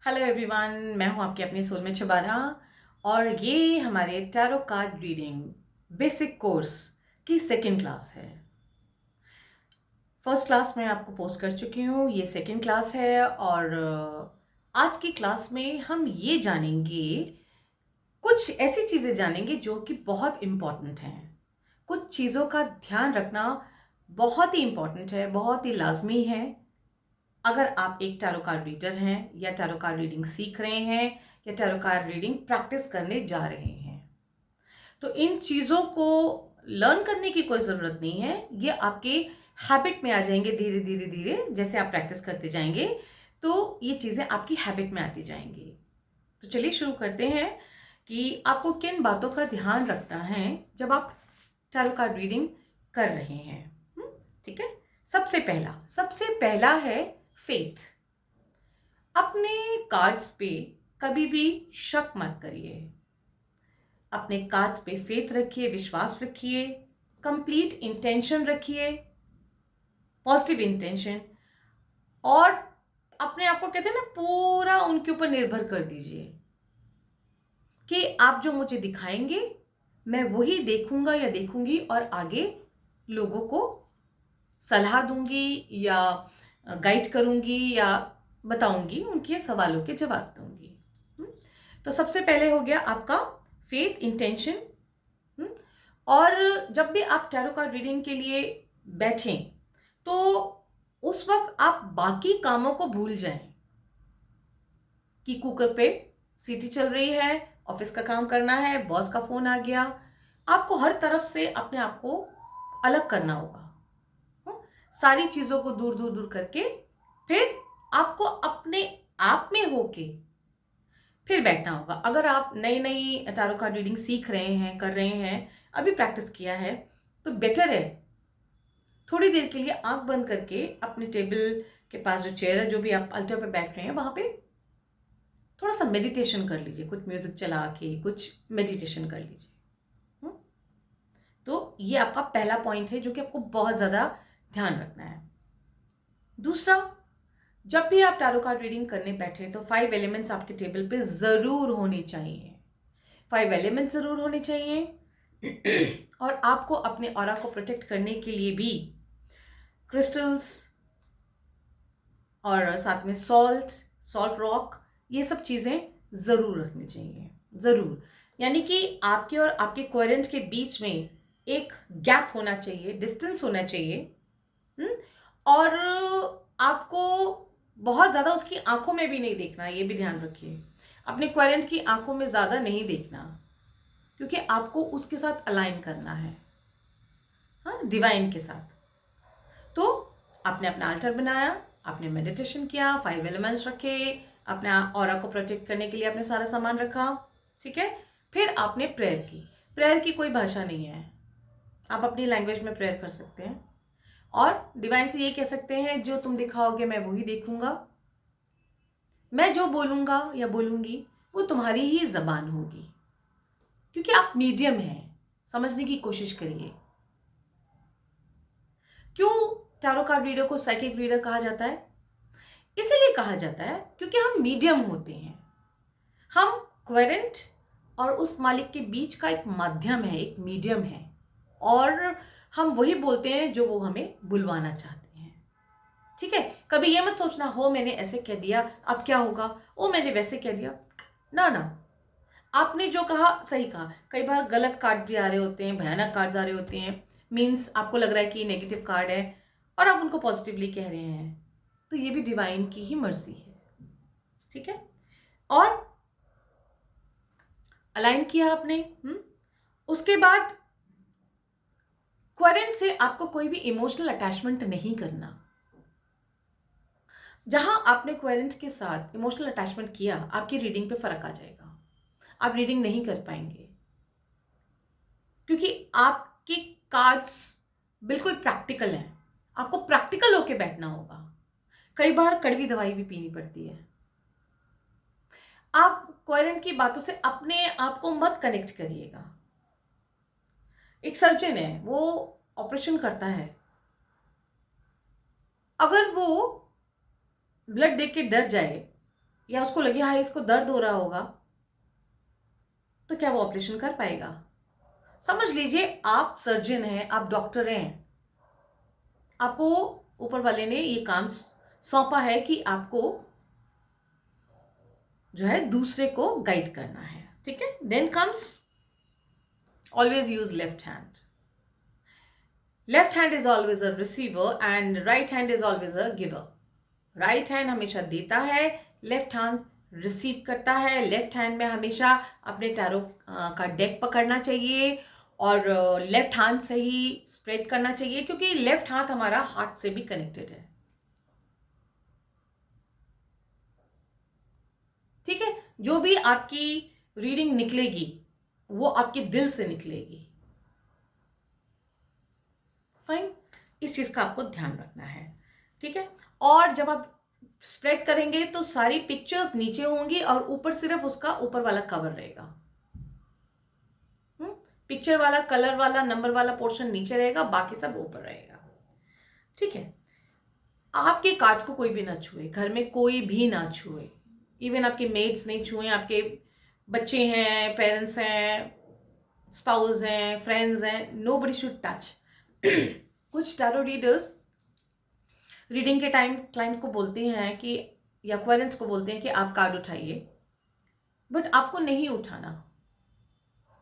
Hello everyone, मैं हूं आपकी अपनी सोलमेट शबाना और ये हमारे tarot card reading basic course की सेकंड क्लास है। फर्स्ट क्लास मैं आपको पोस्ट कर चुकी हूँ, ये सेकंड क्लास है और आज की क्लास में हम ये जानेंगे, कुछ ऐसी चीज़ें जानेंगे जो कि बहुत इम्पॉर्टेंट हैं। कुछ चीज़ों का ध्यान रखना बहुत ही इम्पॉर्टेंट है, बहुत ही लाजमी है। अगर आप एक टैरो कार्ड रीडर हैं या टैरो कार्ड रीडिंग सीख रहे हैं या टैरो कार्ड रीडिंग प्रैक्टिस करने जा रहे हैं, तो इन चीज़ों को लर्न करने की कोई ज़रूरत नहीं है। ये आपके हैबिट में आ जाएंगे धीरे धीरे धीरे। जैसे आप प्रैक्टिस करते जाएंगे तो ये चीज़ें आपकी हैबिट में आती जाएंगी। तो चलिए शुरू करते हैं कि आपको किन बातों का ध्यान रखना है जब आप टैरो कार्ड रीडिंग कर रहे हैं। ठीक है। सबसे पहला है फेथ। अपने कार्ड्स पे कभी भी शक मत करिए। अपने कार्ड्स पे फेथ रखिए, विश्वास रखिए, कंप्लीट इंटेंशन रखिए, पॉजिटिव इंटेंशन, और अपने आप को कहते हैं ना, पूरा उनके ऊपर निर्भर कर दीजिए कि आप जो मुझे दिखाएंगे मैं वही देखूंगा या देखूंगी और आगे लोगों को सलाह दूंगी या गाइड करूंगी या बताऊंगी, उनके सवालों के जवाब दूंगी। तो सबसे पहले हो गया आपका फेथ इंटेंशन। और जब भी आप टैरो कार्ड रीडिंग के लिए बैठें तो उस वक्त आप बाकी कामों को भूल जाएं कि कुकर पे सीटी चल रही है, ऑफिस का काम करना है, बॉस का फोन आ गया। आपको हर तरफ से अपने आप को अलग करना होगा। सारी चीजों को दूर दूर दूर करके फिर आपको अपने आप में होके फिर बैठना होगा। अगर आप नई नई टैरो कार्ड रीडिंग सीख रहे हैं, कर रहे हैं, अभी प्रैक्टिस किया है, तो बेटर है थोड़ी देर के लिए आंख बंद करके अपने टेबल के पास जो चेयर है, जो भी आप अल्टर पे बैठ रहे हैं, वहां पे थोड़ा सा मेडिटेशन कर लीजिए। कुछ म्यूजिक चला के कुछ मेडिटेशन कर लीजिए। तो ये आपका पहला पॉइंट है जो कि आपको बहुत ज्यादा ध्यान रखना है। दूसरा, जब भी आप टैरो कार्ड रीडिंग करने बैठे तो 5 एलिमेंट्स आपके टेबल पे जरूर होने चाहिए। 5 एलिमेंट्स जरूर होने चाहिए। और आपको अपने ऑरा को प्रोटेक्ट करने के लिए भी क्रिस्टल्स और साथ में सॉल्ट रॉक, ये सब चीजें जरूर रखनी चाहिए। जरूर, यानी कि आपके और आपके कोहेरेंट के बीच में एक गैप होना चाहिए, डिस्टेंस होना चाहिए। और आपको बहुत ज्यादा उसकी आंखों में भी नहीं देखना, ये भी ध्यान रखिए। अपने कोहेरेंट की आंखों में ज्यादा नहीं देखना, क्योंकि आपको उसके साथ अलाइन करना है, हाँ, डिवाइन के साथ। तो आपने अपना अल्टर बनाया, आपने मेडिटेशन किया, 5 एलिमेंट्स रखे, अपने ऑरा को प्रोटेक्ट करने के लिए आपने सारा सामान रखा। ठीक है। फिर आपने प्रेयर की। प्रेयर की कोई भाषा नहीं है, आप अपनी लैंग्वेज में प्रेयर कर सकते हैं और डिवाइन से ये कह सकते हैं, जो तुम दिखाओगे मैं वही देखूंगा। मैं जो बोलूंगा या बोलूंगी वो तुम्हारी ही जबान होगी, क्योंकि आप मीडियम हैं। समझने की कोशिश करिए। क्यों टैरो कार्ड रीडर को साइकिक रीडर कहा जाता है? इसीलिए कहा जाता है क्योंकि हम मीडियम होते हैं। हम क्वेरेंट और उस मालिक के बीच का एक माध्यम है, एक मीडियम है, और हम वही बोलते हैं जो वो हमें बुलवाना चाहते हैं। ठीक है। कभी ये मत सोचना, हो मैंने ऐसे कह दिया अब क्या होगा, ओ मैंने वैसे कह दिया। ना ना, आपने जो कहा सही कहा। कई बार गलत कार्ड भी आ रहे होते हैं, भयानक कार्ड्स आ रहे होते हैं, मीन्स आपको लग रहा है कि नेगेटिव कार्ड है और आप उनको पॉजिटिवली कह रहे हैं, तो ये भी डिवाइन की ही मर्जी है। ठीक है। और अलाइन किया आपने। उसके बाद क्वेरेंट से आपको कोई भी इमोशनल अटैचमेंट नहीं करना। जहां आपने क्वेरेंट के साथ इमोशनल अटैचमेंट किया, आपकी रीडिंग पे फर्क आ जाएगा। आप रीडिंग नहीं कर पाएंगे, क्योंकि आपके कार्ड्स बिल्कुल प्रैक्टिकल हैं। आपको प्रैक्टिकल होके बैठना होगा। कई बार कड़वी दवाई भी पीनी पड़ती है। आप कोहेरेंट की बातों से अपने आप को मत कनेक्ट करिएगा। एक सर्जन है, वो ऑपरेशन करता है, अगर वो ब्लड देख के डर जाए या उसको लगे हाँ इसको दर्द हो रहा होगा, तो क्या वो ऑपरेशन कर पाएगा? समझ लीजिए आप सर्जन हैं, आप डॉक्टर हैं, आपको ऊपर वाले ने ये काम सौंपा है कि आपको जो है दूसरे को गाइड करना है, ठीक है? Then comes always use left hand. Left hand is always a receiver and right hand is always a giver. Right hand हमेशा देता है, लेफ्ट हैंड रिसीव करता है. लेफ्ट हैंड में हमेशा अपने टैरो का डेक पकड़ना चाहिए और लेफ्ट हैंड से ही स्प्रेड करना चाहिए, क्योंकि लेफ्ट हाथ हमारा हार्ट से भी कनेक्टेड है, ठीक है? जो भी आपकी रीडिंग निकलेगी वो आपके दिल से निकलेगी. फाइन, इस चीज का आपको ध्यान रखना है, ठीक है? और जब आप स्प्रेड करेंगे तो सारी पिक्चर्स नीचे होंगी और ऊपर सिर्फ उसका ऊपर वाला कवर रहेगा. पिक्चर वाला, कलर वाला, नंबर वाला पोर्शन नीचे रहेगा, बाकी सब ऊपर रहेगा, ठीक है? आपके कार्ड्स को कोई भी ना छुए, घर में कोई भी ना छुए, इवन आपके मेड्स नहीं छुए, आपके बच्चे हैं, पेरेंट्स हैं, स्पाउस हैं, फ्रेंड्स हैं, नोबडी शुड टच. कुछ टैरो रीडर्स रीडिंग के टाइम क्लाइंट को बोलते हैं कि, या क्लाइंट्स को बोलते हैं कि आप कार्ड उठाइए, बट आपको नहीं उठाना.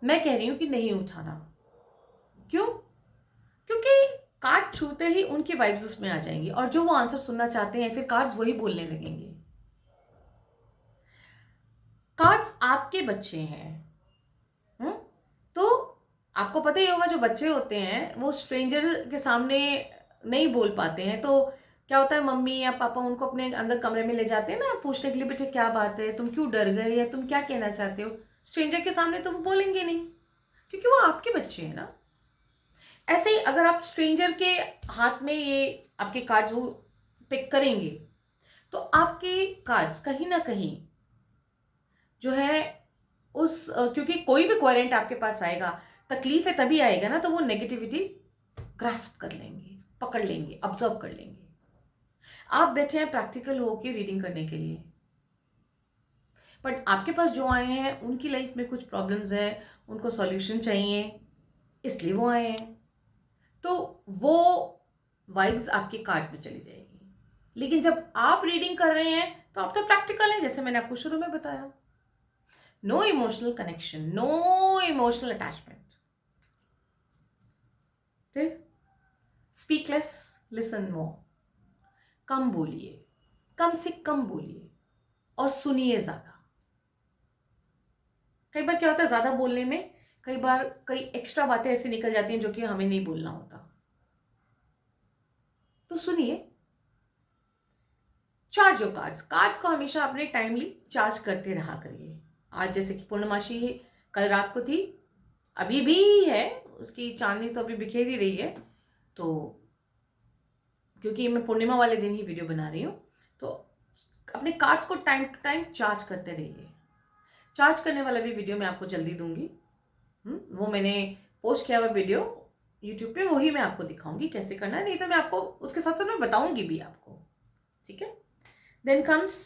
मैं कह रही हूं कि नहीं उठाना. क्यों? क्योंकि कार्ड छूते ही उनकी वाइब्स उसमें आ जाएंगी और जो वो आंसर सुनना चाहते हैं फिर कार्ड्स वही बोलने लगेंगे. कार्ड्स आपके बच्चे हैं. तो आपको पता ही होगा जो बच्चे होते हैं वो स्ट्रेंजर के सामने नहीं बोल पाते हैं, तो क्या होता है, मम्मी या पापा उनको अपने अंदर कमरे में ले जाते हैं ना पूछने के लिए, बेटे क्या बात है, तुम क्यों डर गए, या तुम क्या कहना चाहते हो. स्ट्रेंजर के सामने तो वो बोलेंगे नहीं, क्योंकि वो आपके बच्चे हैं ना. ऐसे ही अगर आप स्ट्रेंजर के हाथ में ये आपके कार्ड्स वो पिक करेंगे तो आपके कार्ड्स कहीं ना कहीं जो है क्योंकि कोई भी क्वारेंट आपके पास आएगा, तकलीफ है तभी आएगा ना, तो वो नेगेटिविटी ग्रास्प कर लेंगे, पकड़ लेंगे, ऑब्जर्व कर लेंगे. आप बैठे हैं प्रैक्टिकल होके रीडिंग करने के लिए, बट आपके पास जो आए हैं उनकी लाइफ में कुछ प्रॉब्लम्स है, उनको सॉल्यूशन चाहिए, इसलिए वो आए हैं. तो वो वाइब्स आपके कार्ड में चली जाएगी. लेकिन जब आप रीडिंग कर रहे हैं तो आप तो प्रैक्टिकल हैं, जैसे मैंने आपको शुरू में बताया. No emotional connection, no emotional attachment. फिर स्पीक लेस, लिसन मोर. कम बोलिए, कम से कम बोलिए और सुनिए ज्यादा. कई बार क्या होता है, ज्यादा बोलने में कई बार कई एक्स्ट्रा बातें ऐसी निकल जाती हैं जो कि हमें नहीं बोलना होता. तो सुनिए. Charge your cards. कार्ड्स को हमेशा अपने टाइमली चार्ज करते रहा करिए. आज जैसे कि पूर्णमासी कल रात को थी, अभी भी है, उसकी चांदनी तो अभी बिखेर ही रही है. तो क्योंकि मैं पूर्णिमा वाले दिन ही वीडियो बना रही हूँ, तो अपने कार्ड्स को टाइम टू टाइम चार्ज करते रहिए. चार्ज करने वाला भी वीडियो मैं आपको जल्दी दूंगी. वो मैंने पोस्ट किया हुआ वीडियो यूट्यूब पे, वही मैं आपको दिखाऊंगी कैसे करना है. नहीं तो मैं आपको उसके साथ साथ मैं बताऊंगी भी आपको, ठीक है? देन कम्स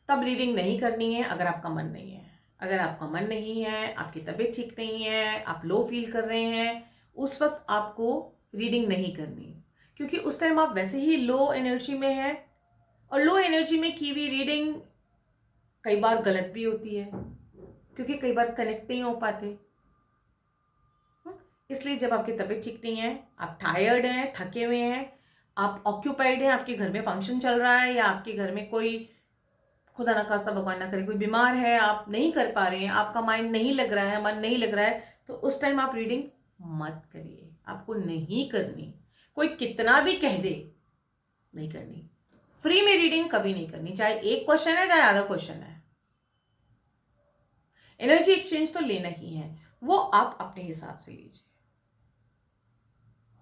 तब रीडिंग नहीं करनी है अगर आपका मन नहीं है. अगर आपका मन नहीं है, आपकी तबीयत ठीक नहीं है, आप लो फील कर रहे हैं, उस वक्त आपको रीडिंग नहीं करनी, क्योंकि उस टाइम आप वैसे ही लो एनर्जी में हैं और लो एनर्जी में की हुई रीडिंग कई बार गलत भी होती है, क्योंकि कई बार कनेक्ट नहीं हो पाते. इसलिए जब आपकी तबीयत ठीक नहीं है, आप टायर्ड हैं, थके हुए हैं, आप ऑक्यूपाइड हैं, आपके घर में फंक्शन चल रहा है, या आपके घर में कोई, खुदा ना खास्ता भगवान ना करे, कोई बीमार है, आप नहीं कर पा रहे हैं, आपका माइंड नहीं लग रहा है, मन नहीं लग रहा है, तो उस टाइम आप रीडिंग मत करिए. आपको नहीं करनी. कोई कितना भी कह दे, नहीं करनी. फ्री में रीडिंग कभी नहीं करनी, चाहे एक क्वेश्चन है चाहे आधा क्वेश्चन है. एनर्जी एक्सचेंज तो लेना ही है, वो आप अपने हिसाब से लीजिए,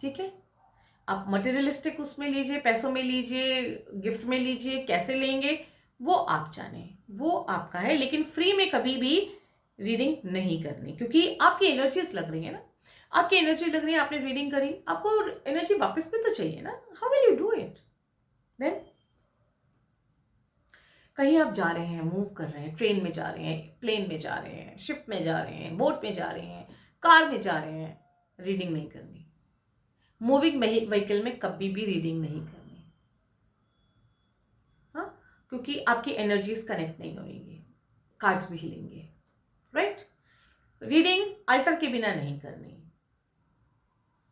ठीक है? आप मटेरियलिस्टिक उसमें लीजिए, पैसों में लीजिए, गिफ्ट में लीजिए, कैसे लेंगे वो आप जाने, वो आपका है. लेकिन फ्री में कभी भी रीडिंग नहीं करनी, क्योंकि आपकी एनर्जीज लग रही है ना, आपकी एनर्जी लग रही है, आपने रीडिंग करी, आपको एनर्जी वापस भी तो चाहिए ना. How will you do it then? कहीं आप जा रहे हैं, मूव कर रहे हैं, ट्रेन में जा रहे हैं, प्लेन में जा रहे हैं, शिप में जा रहे हैं, बोट में जा रहे हैं, कार में जा रहे हैं, रीडिंग नहीं करनी। मूविंग व्हीकल में कभी भी रीडिंग नहीं करनी। हाँ, क्योंकि आपकी एनर्जीज कनेक्ट नहीं होंगी, कार्ड्स भी हिलेंगे, राइट। रीडिंग अल्टर के बिना नहीं करनी।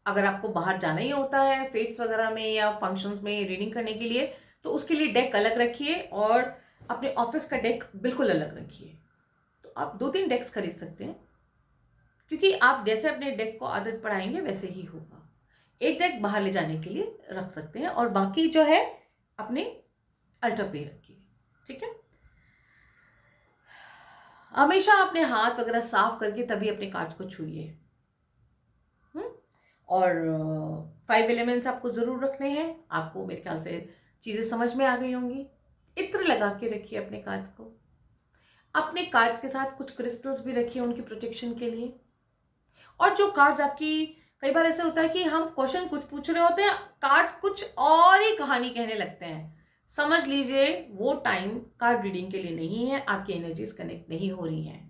अगर आपको बाहर जाना ही होता है फेट्स वगैरह में या फंक्शंस में रीडिंग करने के लिए, तो उसके लिए डेक अलग रखिए और अपने ऑफिस का डेक बिल्कुल अलग रखिए। तो आप 2-3 डेक्स खरीद सकते हैं, क्योंकि आप जैसे अपने डेक को आदत पड़ाएंगे वैसे ही होगा। एक डेक बाहर ले जाने के लिए रख सकते हैं और बाकी जो है अपने अल्टर पे रखिए, ठीक है। हमेशा अपने हाथ वगैरह साफ करके तभी अपने कार्ड्स को छूइए। और 5 एलिमेंट्स आपको ज़रूर रखने हैं। आपको मेरे ख्याल से चीज़ें समझ में आ गई होंगी। इत्र लगा के रखिए अपने कार्ड्स को। अपने कार्ड्स के साथ कुछ क्रिस्टल्स भी रखिए उनकी प्रोटेक्शन के लिए। और जो कार्ड्स आपकी, कई बार ऐसे होता है कि हम क्वेश्चन कुछ पूछ रहे होते हैं, कार्ड्स कुछ और ही कहानी कहने लगते हैं। समझ लीजिए वो टाइम कार्ड रीडिंग के लिए नहीं है, आपकी एनर्जीज कनेक्ट नहीं हो रही हैं।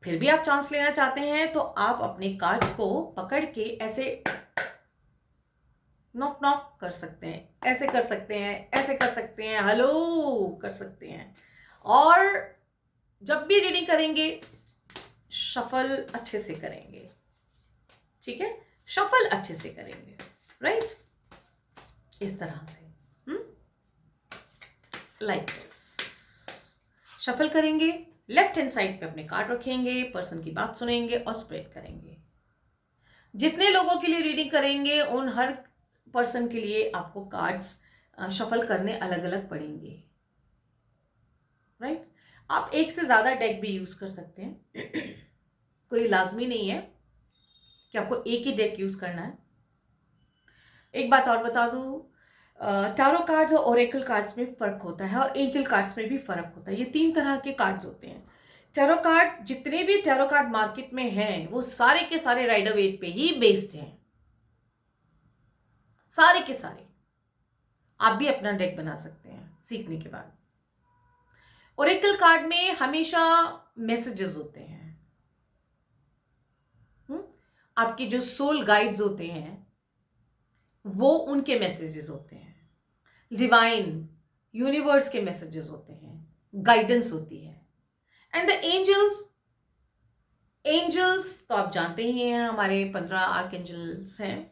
फिर भी आप चांस लेना चाहते हैं तो आप अपने कार्ड्स को पकड़ के ऐसे नॉक नॉक कर सकते हैं, ऐसे कर सकते हैं, ऐसे कर सकते हैं, हेलो कर सकते हैं। और जब भी रीडिंग करेंगे शफल अच्छे से करेंगे, ठीक है, शफल अच्छे से करेंगे, राइट, इस तरह से लाइक दिस शफल करेंगे। लेफ्ट हैंड साइड पे अपने कार्ड रखेंगे, पर्सन की बात सुनेंगे और स्प्रेड करेंगे। जितने लोगों के लिए रीडिंग करेंगे उन हर पर्सन के लिए आपको कार्ड्स शफल करने अलग अलग पड़ेंगे, राइट। आप एक से ज्यादा डेक भी यूज कर सकते हैं। कोई लाजमी नहीं है कि आपको एक ही डेक यूज करना है। एक बात और बता दूं, टैरो कार्ड्स और ओरेकल कार्ड्स में फर्क होता है और एंजल कार्ड्स में भी फर्क होता है। ये 3 तरह के कार्ड्स होते हैं। टैरो कार्ड, जितने भी टैरो कार्ड मार्केट में हैं वो सारे के सारे राइडर वेट पे ही बेस्ड हैं, सारे के सारे। आप भी अपना डेक बना सकते हैं सीखने के बाद। ओरेकल कार्ड में हमेशा मैसेजेस होते हैं। आपके जो सोल गाइड्स होते हैं वो उनके मैसेजेस होते हैं, डिवाइन यूनिवर्स के मैसेजेस होते हैं, गाइडेंस होती है। एंड द एंजल्स, एंजल्स तो आप जानते ही हैं, हमारे 15 आर्कएंजल्स हैं,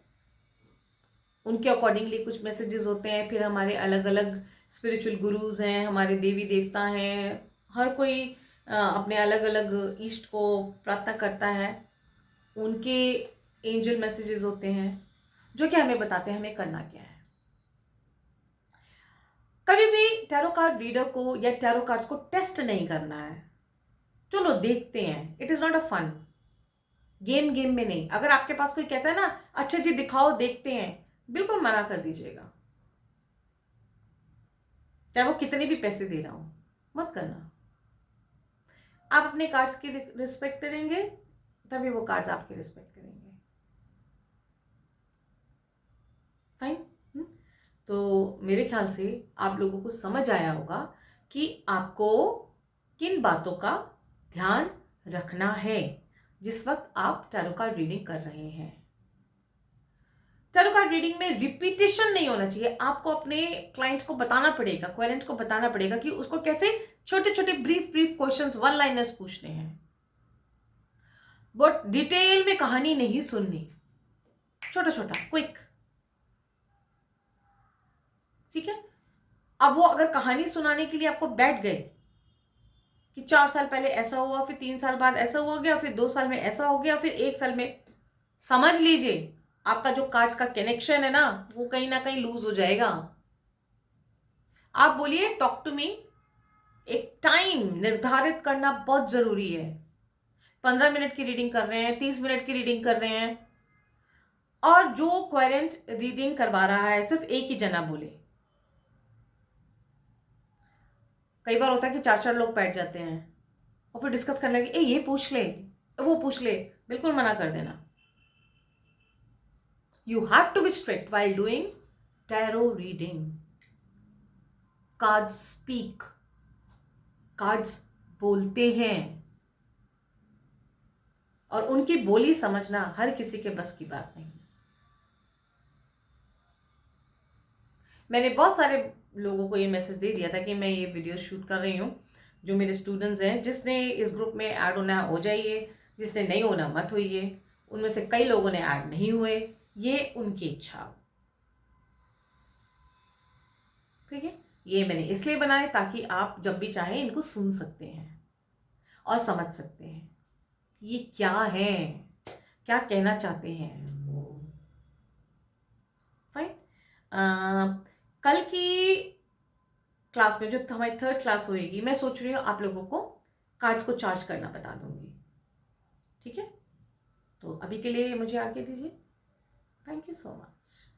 उनके अकॉर्डिंगली कुछ मैसेजेस होते हैं। फिर हमारे अलग अलग स्पिरिचुअल गुरुज हैं, हमारे देवी देवता हैं, हर कोई अपने अलग अलग ईष्ट को प्रार्थना करता है, उनके एंजल मैसेजेस होते हैं जो कि हमें बताते हैं हमें करना क्या है। कभी भी टैरो कार्ड रीडर को या टैरो कार्ड्स को टेस्ट नहीं करना है। चलो देखते हैं, it is not a fun game, game में नहीं। अगर आपके पास कोई कहता है ना अच्छा जी दिखाओ देखते हैं, बिल्कुल मना कर दीजिएगा, चाहे वो कितने भी पैसे दे रहा हो, मत करना। आप अपने कार्ड्स की रिस्पेक्ट करेंगे तभी वो कार्ड्स आपकी रिस्पेक्ट करेंगे, फाइन। तो मेरे ख्याल से आप लोगों को समझ आया होगा कि आपको किन बातों का ध्यान रखना है जिस वक्त आप टैरो कार्ड रीडिंग कर रहे हैं। टैरो कार्ड रीडिंग में रिपीटेशन नहीं होना चाहिए। आपको अपने क्लाइंट को बताना पड़ेगा, क्लाइंट को बताना पड़ेगा कि उसको कैसे छोटे छोटे brief brief questions, one liners पूछने हैं, बट डिटेल में कहानी नहीं सुननी, छोटा छोटा क्विक, ठीक है। अब वो अगर कहानी सुनाने के लिए आपको बैठ गए कि 4 साल पहले ऐसा हुआ, फिर 3 साल बाद ऐसा हो गया, फिर 2 साल में ऐसा हो गया, फिर 1 साल में, समझ लीजिए आपका जो कार्ड्स का कनेक्शन है ना वो कहीं ना कहीं लूज हो जाएगा। आप बोलिए टॉक टू मी। एक टाइम निर्धारित करना बहुत जरूरी है। 15 मिनट की रीडिंग कर रहे हैं, 30 मिनट की रीडिंग कर रहे हैं, और जो क्वायरेंट रीडिंग करवा रहा है सिर्फ एक ही जना बोले। कई बार होता है कि 4-4 लोग बैठ जाते हैं और फिर डिस्कस करने लगे, ये पूछ ले, वो पूछ ले, बिल्कुल मना कर देना। You have to be strict while doing tarot reading. Cards speak, cards बोलते हैं, और उनकी बोली समझना हर किसी के बस की बात नहीं। मैंने बहुत सारे लोगों को ये मैसेज दे दिया था कि मैं ये वीडियो शूट कर रही हूँ, जो मेरे स्टूडेंट्स हैं, जिसने इस ग्रुप में ऐड होना हो जाइए, जिसने नहीं होना मत होइए। उनमें से कई लोगों ने ऐड नहीं हुए, ये उनकी इच्छा। ठीक है, ये मैंने इसलिए बनाए ताकि आप जब भी चाहें इनको सुन सकते हैं और समझ सकते हैं ये क्या है, क्या कहना चाहते हैं। फाइन। कल की क्लास में, जो हमारी थर्ड क्लास होएगी, मैं सोच रही हूँ आप लोगों को कार्ड्स को चार्ज करना बता दूंगी। ठीक है, तो अभी के लिए मुझे आगे दीजिए। Thank you so much.